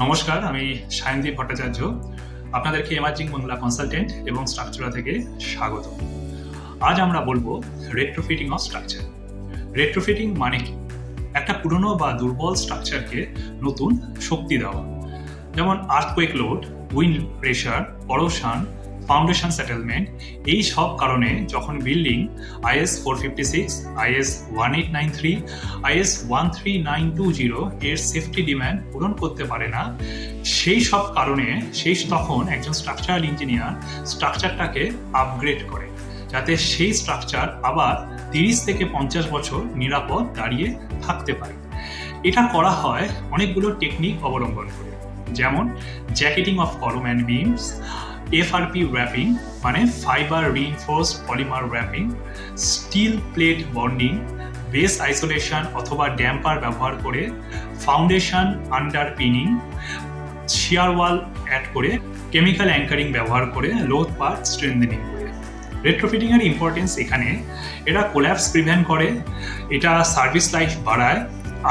নমস্কার, আমি সায়নদীপ ভট্টাচার্য। আপনাদেরকে এমার্জিং বাংলা কনসালটেন্ট এবং স্ট্রাকচারা থেকে স্বাগত। আজ আমরা বলবো রেট্রোফিটিং অফ স্ট্রাকচার। রেট্রোফিটিং মানে কি? একটা পুরনো বা দুর্বল স্ট্রাকচারকে নতুন শক্তি দেওয়া, যেমন earthquake load, wind pressure, corrosion, foundation settlement. এই সব কারণে যখন বিল্ডিং IS 456, IS 1893, IS 13920 এর সেফটি ডিমান্ড পূরণ করতে পারে না, সেই সব কারণে তখন একজন স্ট্রাকচারাল ইঞ্জিনিয়ার স্ট্রাকচারটাকে আপগ্রেড করে, যাতে সেই স্ট্রাকচার আবার 30 থেকে 50 বছর নিরাপদ দাঁড়িয়ে থাকতে পারে। এটা করা হয় অনেকগুলো টেকনিক অবলম্বন করে, যেমন জ্যাকেটিং অফ কলম অ্যান্ড বিমস, FRP wrapping মানে fibre reinforced polymer wrapping, still plate bonding, base isolation অথবা ড্যাম্পার ব্যবহার করে, ফাউন্ডেশন আন্ডারপিনিং, শিয়ার ওয়াল অ্যাড করে, কেমিক্যাল অ্যাঙ্কারিং ব্যবহার করে, লোড পার্ট স্ট্রেংথেনিং করে। রেট্রোফিটিং এর ইম্পর্টেন্স এখানে, এটা কোল্যাপস প্রিভেন্ট করে, এটা সার্ভিস লাইফ বাড়ায়,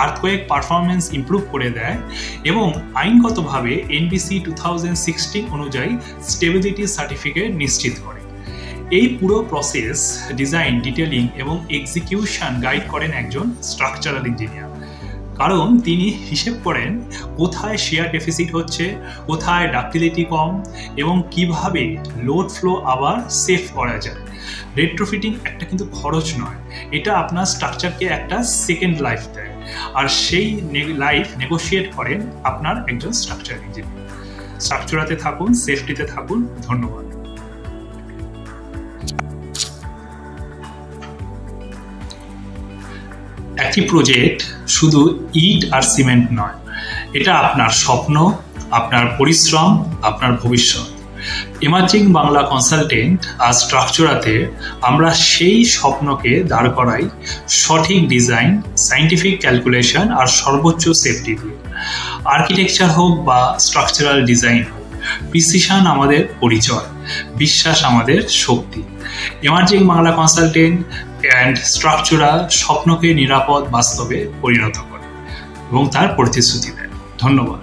আর্থকুয়েক পারফরমেন্স ইমপ্রুভ করে দেয় এবং আইনগতভাবে NBC 2016 অনুযায়ী স্টেবিলিটি সার্টিফিকেট নিশ্চিত করে। এই পুরো প্রসেস ডিজাইন, ডিটেলিং এবং এক্সিকিউশন গাইড করেন একজন স্ট্রাকচারাল ইঞ্জিনিয়ার, কারণ তিনি হিসেব করেন কোথায় শিয়ার ডেফিসিট হচ্ছে, কোথায় ডাক্টিলিটি কম এবং কিভাবে লোড ফ্লো আবার সেভ করা যায়। রেট্রোফিটিং একটা কিন্তু খরচ নয়, এটা আপনার স্ট্রাকচারকে একটা সেকেন্ড লাইফ দেয়, আর সেই লাইফ নেগোশিয়েট করেন আপনার একজন স্ট্রাকচারাল ইঞ্জিনিয়ার। স্ট্রাকচারাতে থাকুন, সেফটিতে থাকুন। ধন্যবাদ। একটি প্রজেক্ট শুধু ইট আর সিমেন্ট নয়, এটা আপনার স্বপ্ন, আপনার পরিশ্রম, আপনার ভবিষ্যৎ। এমার্জিং বাংলা কনসালটেন্ট আর স্ট্রাকচারাতে আমরা সেই স্বপ্নকে দাঁড় করাই সঠিক ডিজাইন, সায়েন্টিফিক ক্যালকুলেশন আর সর্বোচ্চ সেফটি দিয়ে। আর্কিটেকচার হোক বা স্ট্রাকচারাল ডিজাইন হোক, প্রিসিশন আমাদের পরিচয়, বিশ্বাস আমাদের শক্তি। এমার্জিং বাংলা কনসালটেন্ট অ্যান্ড স্ট্রাকচারা স্বপ্নকে নিরাপদ বাস্তবে পরিণত করে এবং তার প্রতিশ্রুতি দেয়। ধন্যবাদ।